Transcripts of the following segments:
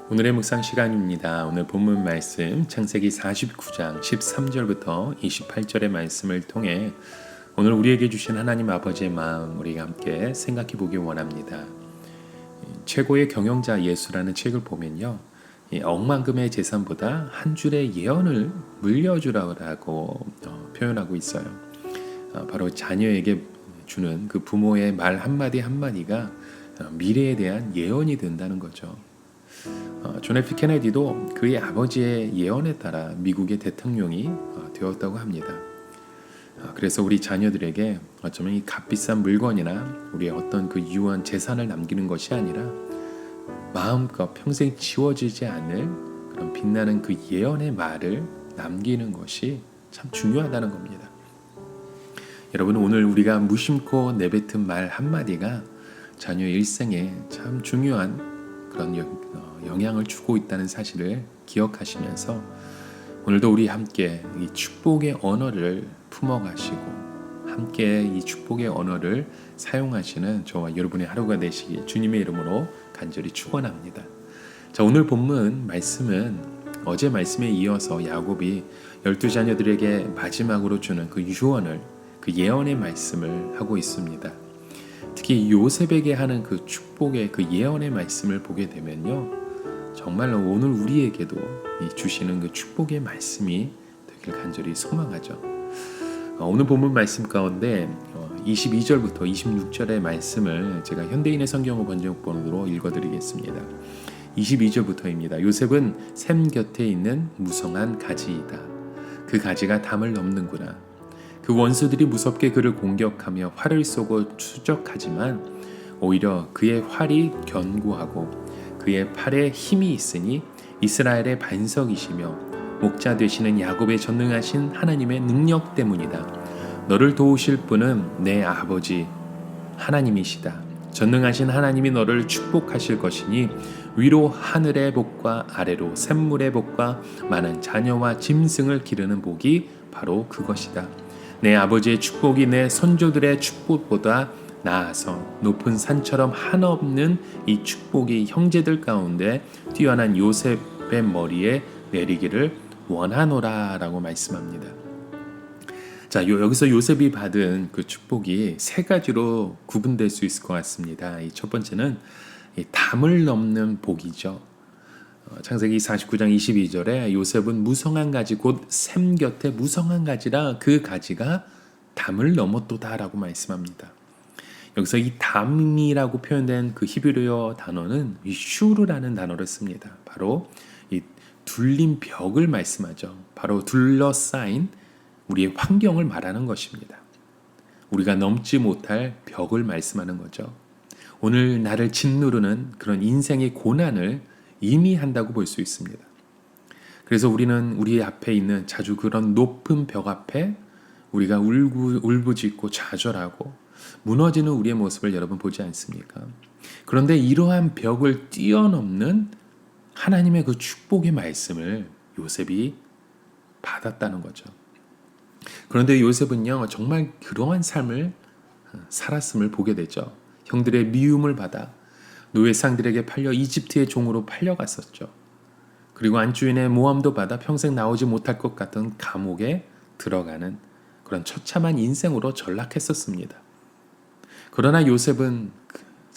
오늘의 묵상 시간입니다. 오늘 본문 말씀 창세기 49장 13절부터 28절의 말씀을 통해 오늘 우리에게 주신 하나님 아버지의 마음 우리가 함께 생각해 보기 원합니다. 최고의 경영자 예수라는 책을 보면요, 억만금의 재산보다 한 줄의 예언을 물려주라고 표현하고 있어요. 바로 자녀에게 주는 그 부모의 말 한마디 한마디가 미래에 대한 예언이 된다는 거죠. 존 F 케네디도 그의 아버지의 예언에 따라 미국의 대통령이 되었다고 합니다. 그래서 우리 자녀들에게 어쩌면 이 값비싼 물건이나 우리의 어떤 그 유한 재산을 남기는 것이 아니라 마음껏 평생 지워지지 않을 그런 빛나는 그 예언의 말을 남기는 것이 참 중요하다는 겁니다. 여러분, 오늘 우리가 무심코 내뱉은 말 한마디가 자녀의 일생에 참 중요한 그런 영향을 주고 있다는 사실을 기억하시면서 오늘도 우리 함께 이 축복의 언어를 품어가시고 함께 이 축복의 언어를 사용하시는 저와 여러분의 하루가 되시기 주님의 이름으로 간절히 축원합니다. 자, 오늘 본문 말씀은 어제 말씀에 이어서 야곱이 12자녀들에게 마지막으로 주는 그 유언을, 그 예언의 말씀을 하고 있습니다. 특히 요셉에게 하는 그 축복의 그 예언의 말씀을 보게 되면요, 정말로 오늘 우리에게도 주시는 그 축복의 말씀이 되길 간절히 소망하죠. 오늘 본문 말씀 가운데 22절부터 26절의 말씀을 제가 현대인의 성경어 번역본으로 읽어드리겠습니다. 22절부터입니다. 요셉은 샘 곁에 있는 무성한 가지이다. 그 가지가 담을 넘는구나. 그 원수들이 무섭게 그를 공격하며 활을 쏘고 추적하지만 오히려 그의 활이 견고하고 그의 팔에 힘이 있으니 이스라엘의 반석이시며 목자 되시는 야곱의 전능하신 하나님의 능력 때문이다. 너를 도우실 분은 내 아버지 하나님이시다. 전능하신 하나님이 너를 축복하실 것이니 위로 하늘의 복과 아래로 샘물의 복과 많은 자녀와 짐승을 기르는 복이 바로 그것이다. 내 아버지의 축복이 내 선조들의 축복보다 나아서 높은 산처럼 한없는 이 축복이 형제들 가운데 뛰어난 요셉의 머리에 내리기를 원하노라 라고 말씀합니다. 자, 여기서 요셉이 받은 그 축복이 세 가지로 구분될 수 있을 것 같습니다. 이 첫 번째는 이 담을 넘는 복이죠. 창세기 49장 22절에 요셉은 무성한 가지 곧 샘 곁에 무성한 가지라 그 가지가 담을 넘었도다 라고 말씀합니다. 여기서 이 담이라고 표현된 그 히브리어 단어는 이 슈르라는 단어를 씁니다. 바로 이 둘린 벽을 말씀하죠. 바로 둘러싸인 우리의 환경을 말하는 것입니다. 우리가 넘지 못할 벽을 말씀하는 거죠. 오늘 나를 짓누르는 그런 인생의 고난을 의미한다고 볼 수 있습니다. 그래서 우리는 우리 앞에 있는 자주 그런 높은 벽 앞에 우리가 울부짖고 좌절하고 무너지는 우리의 모습을 여러분 보지 않습니까? 그런데 이러한 벽을 뛰어넘는 하나님의 그 축복의 말씀을 요셉이 받았다는 거죠. 그런데 요셉은요, 정말 그러한 삶을 살았음을 보게 되죠. 형들의 미움을 받아 노예상들에게 팔려 이집트의 종으로 팔려갔었죠. 그리고 안주인의 모함도 받아 평생 나오지 못할 것 같은 감옥에 들어가는 그런 처참한 인생으로 전락했었습니다. 그러나 요셉은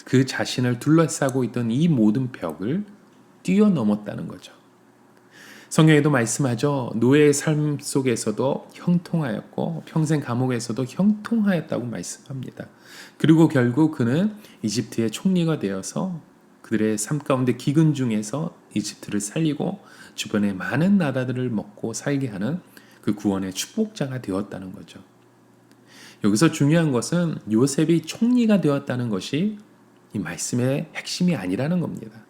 그 자신을 둘러싸고 있던 이 모든 벽을 뛰어넘었다는 거죠. 성경에도 말씀하죠. 노예의 삶 속에서도 형통하였고 평생 감옥에서도 형통하였다고 말씀합니다. 그리고 결국 그는 이집트의 총리가 되어서 그들의 삶 가운데 기근 중에서 이집트를 살리고 주변의 많은 나라들을 먹고 살게 하는 그 구원의 축복자가 되었다는 거죠. 여기서 중요한 것은 요셉이 총리가 되었다는 것이 이 말씀의 핵심이 아니라는 겁니다.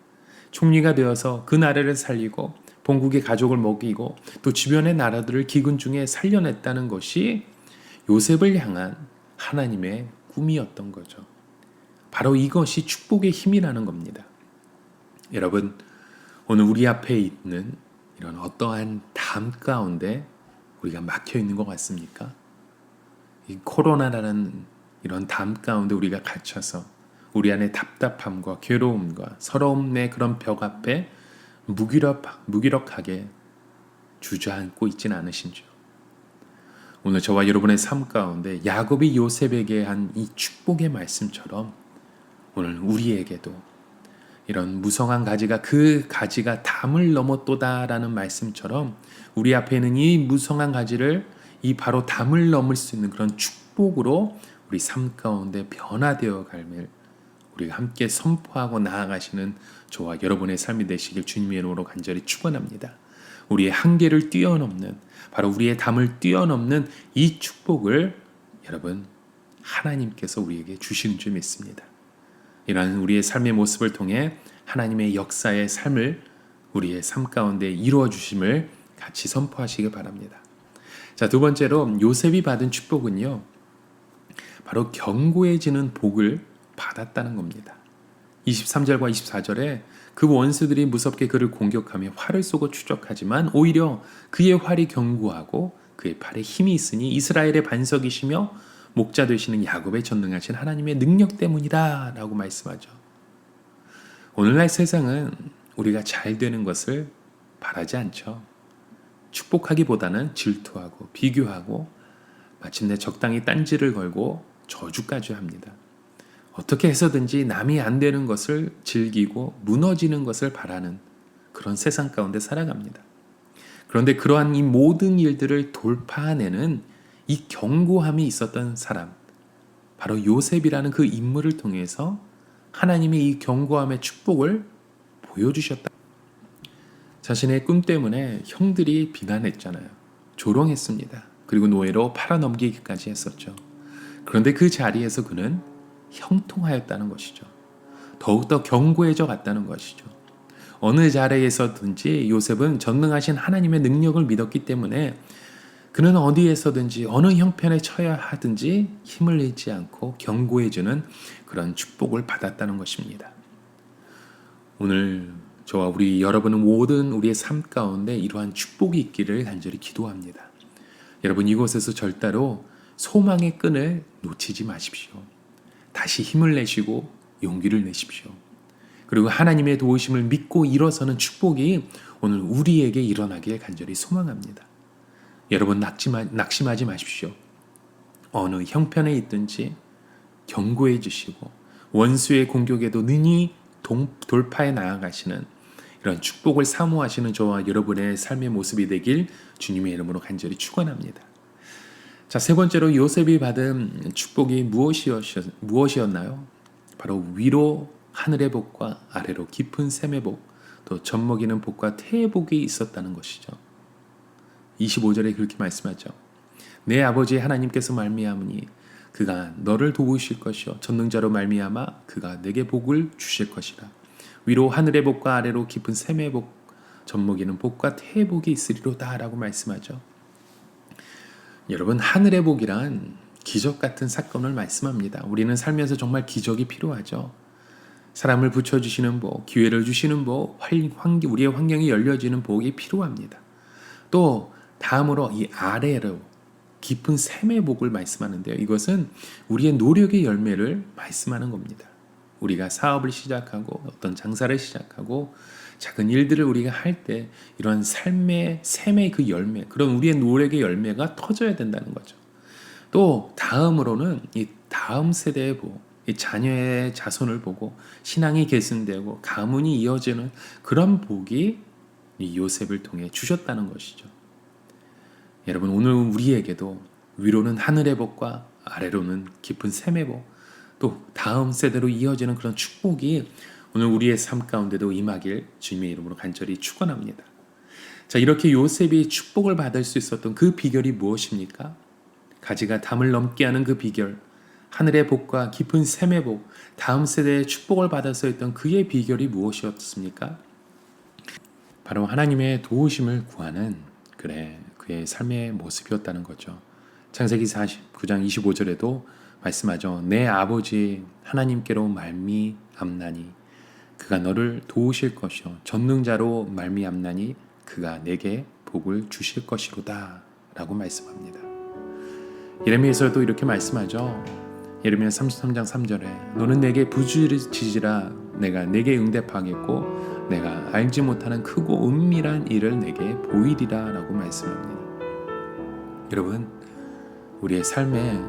총리가 되어서 그 나라를 살리고 본국의 가족을 먹이고 또 주변의 나라들을 기근 중에 살려냈다는 것이 요셉을 향한 하나님의 꿈이었던 거죠. 바로 이것이 축복의 힘이라는 겁니다. 여러분, 오늘 우리 앞에 있는 이런 어떠한 담 가운데 우리가 막혀 있는 것 같습니까? 이 코로나라는 이런 담 가운데 우리가 갇혀서 우리 안에 답답함과 괴로움과 서러움의 그런 벽 앞에 무기력하게 주저앉고 있지는 않으신지요? 오늘 저와 여러분의 삶 가운데 야곱이 요셉에게 한 이 축복의 말씀처럼 오늘 우리에게도 이런 무성한 가지가 그 가지가 담을 넘었도다라는 말씀처럼 우리 앞에 있는 이 무성한 가지를 이 바로 담을 넘을 수 있는 그런 축복으로 우리 삶 가운데 변화되어 갈길 우리가 함께 선포하고 나아가시는 저와 여러분의 삶이 되시길 주님의 이름으로 간절히 축원합니다. 우리의 한계를 뛰어넘는 바로 우리의 담을 뛰어넘는 이 축복을 여러분 하나님께서 우리에게 주시는 줄 믿습니다. 이러한 우리의 삶의 모습을 통해 하나님의 역사의 삶을 우리의 삶 가운데 이루어 주심을 같이 선포하시기 바랍니다. 자, 두 번째로 요셉이 받은 축복은요. 바로 견고해지는 복을 받았다는 겁니다. 23절과 24절에 그 원수들이 무섭게 그를 공격하며 활을 쏘고 추적하지만 오히려 그의 활이 견고하고 그의 팔에 힘이 있으니 이스라엘의 반석이시며 목자 되시는 야곱의 전능하신 하나님의 능력 때문이다 라고 말씀하죠. 오늘날 세상은 우리가 잘 되는 것을 바라지 않죠. 축복하기보다는 질투하고 비교하고 마침내 적당히 딴지를 걸고 저주까지 합니다. 어떻게 해서든지 남이 안 되는 것을 즐기고 무너지는 것을 바라는 그런 세상 가운데 살아갑니다. 그런데 그러한 이 모든 일들을 돌파해내는 이 견고함이 있었던 사람, 바로 요셉이라는 그 인물을 통해서 하나님의 이 견고함의 축복을 보여주셨다. 자신의 꿈 때문에 형들이 비난했잖아요. 조롱했습니다. 그리고 노예로 팔아넘기기까지 했었죠. 그런데 그 자리에서 그는 형통하였다는 것이죠. 더욱더 견고해져 갔다는 것이죠. 어느 자리에서든지 요셉은 전능하신 하나님의 능력을 믿었기 때문에 그는 어디에서든지 어느 형편에 처해야 하든지 힘을 잃지 않고 견고해지는 그런 축복을 받았다는 것입니다. 오늘 저와 우리 여러분은 모든 우리의 삶 가운데 이러한 축복이 있기를 간절히 기도합니다. 여러분 이곳에서 절대로 소망의 끈을 놓치지 마십시오. 다시 힘을 내시고 용기를 내십시오. 그리고 하나님의 도우심을 믿고 일어서는 축복이 오늘 우리에게 일어나길 간절히 소망합니다. 여러분 낙심하지 마십시오. 어느 형편에 있든지 견고해지시고 원수의 공격에도 능히 돌파해 나아가시는 이런 축복을 사모하시는 저와 여러분의 삶의 모습이 되길 주님의 이름으로 간절히 축원합니다. 자, 세 번째로 요셉이 받은 축복이 무엇이었나요? 바로 위로 하늘의 복과 아래로 깊은 샘의 복, 또 젖먹이는 복과 태의 복이 있었다는 것이죠. 25절에 그렇게 말씀하죠. 내 아버지 하나님께서 말미암으니 그가 너를 도우실 것이요 전능자로 말미암아 그가 내게 복을 주실 것이라. 위로 하늘의 복과 아래로 깊은 샘의 복, 젖먹이는 복과 태의 복이 있으리로다 라고 말씀하죠. 여러분 하늘의 복이란 기적 같은 사건을 말씀합니다. 우리는 살면서 정말 기적이 필요하죠. 사람을 붙여주시는 복, 기회를 주시는 복, 우리의 환경이 열려지는 복이 필요합니다. 또 다음으로 이 아래로 깊은 샘의 복을 말씀하는데요. 이것은 우리의 노력의 열매를 말씀하는 겁니다. 우리가 사업을 시작하고 어떤 장사를 시작하고 작은 일들을 우리가 할 때 이런 삶의 샘의 그 열매, 그런 우리의 노력의 열매가 터져야 된다는 거죠. 또 다음으로는 이 다음 세대의 복, 이 자녀의 자손을 보고 신앙이 계승되고 가문이 이어지는 그런 복이 이 요셉을 통해 주셨다는 것이죠. 여러분 오늘 우리에게도 위로는 하늘의 복과 아래로는 깊은 샘의 복, 또 다음 세대로 이어지는 그런 축복이 오늘 우리의 삶 가운데도 임하길 주님의 이름으로 간절히 축원합니다. 자, 이렇게 요셉이 축복을 받을 수 있었던 그 비결이 무엇입니까? 가지가 담을 넘게 하는 그 비결, 하늘의 복과 깊은 샘의 복, 다음 세대의 축복을 받아서 했던 그의 비결이 무엇이었습니까? 바로 하나님의 도우심을 구하는 그의 삶의 모습이었다는 거죠. 창세기 49장 25절에도 말씀하죠. 내 아버지 하나님께로 말미암나니 그가 너를 도우실 것이요 전능자로 말미암나니 그가 내게 복을 주실 것이로다 라고 말씀합니다. 예레미야에서도 이렇게 말씀하죠. 예레미야 33장 3절에 너는 내게 부르짖으라 내가 내게 응답하겠고 내가 알지 못하는 크고 은밀한 일을 내게 보이리라 라고 말씀합니다. 여러분, 우리의 삶에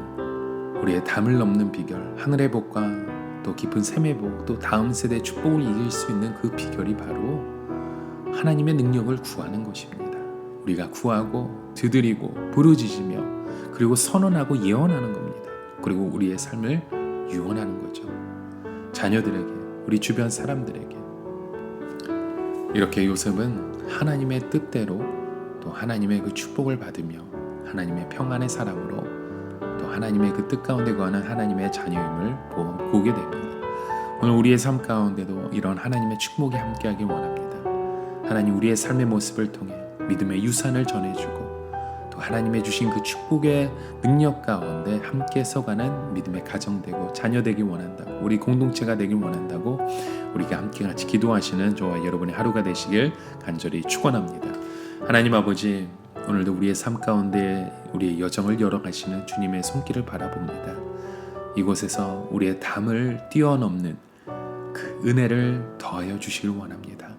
우리의 담을 넘는 비결, 하늘의 복과 또 깊은 샘의 복, 또 다음 세대 축복을 이길 수 있는 그 비결이 바로 하나님의 능력을 구하는 것입니다. 우리가 구하고 두드리고 부르짖으며 그리고 선언하고 예언하는 겁니다. 그리고 우리의 삶을 유언하는 거죠. 자녀들에게, 우리 주변 사람들에게. 이렇게 요셉은 하나님의 뜻대로 또 하나님의 그 축복을 받으며 하나님의 평안의 사람으로 또 하나님의 그 뜻 가운데 거하는 하나님의 자녀임을 보게 됩니다. 오늘 우리의 삶 가운데도 이런 하나님의 축복이 함께하길 원합니다. 하나님 우리의 삶의 모습을 통해 믿음의 유산을 전해주고 또 하나님의 주신 그 축복의 능력 가운데 함께 서가는 믿음의 가정 되고 자녀 되길 원한다고, 우리 공동체가 되길 원한다고 우리가 함께 같이 기도하시는 저와 여러분의 하루가 되시길 간절히 축원합니다. 하나님 아버지, 오늘도 우리의 삶 가운데 우리의 여정을 열어가시는 주님의 손길을 바라봅니다. 이곳에서 우리의 담을 뛰어넘는 그 은혜를 더하여 주시길 원합니다.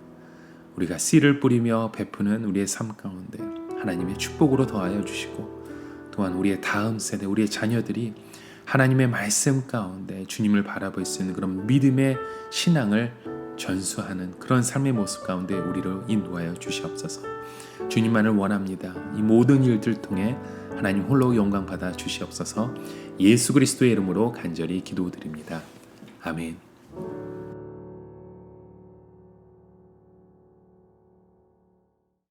우리가 씨를 뿌리며 베푸는 우리의 삶 가운데 하나님의 축복으로 더하여 주시고, 또한 우리의 다음 세대, 우리의 자녀들이 하나님의 말씀 가운데 주님을 바라볼 수 있는 그런 믿음의 신앙을 전수하는 그런 삶의 모습 가운데 우리를 인도하여 주시옵소서. 주님만을 원합니다. 이 모든 일들 통해 하나님 홀로 영광 받아 주시옵소서. 예수 그리스도의 이름으로 간절히 기도드립니다. 아멘.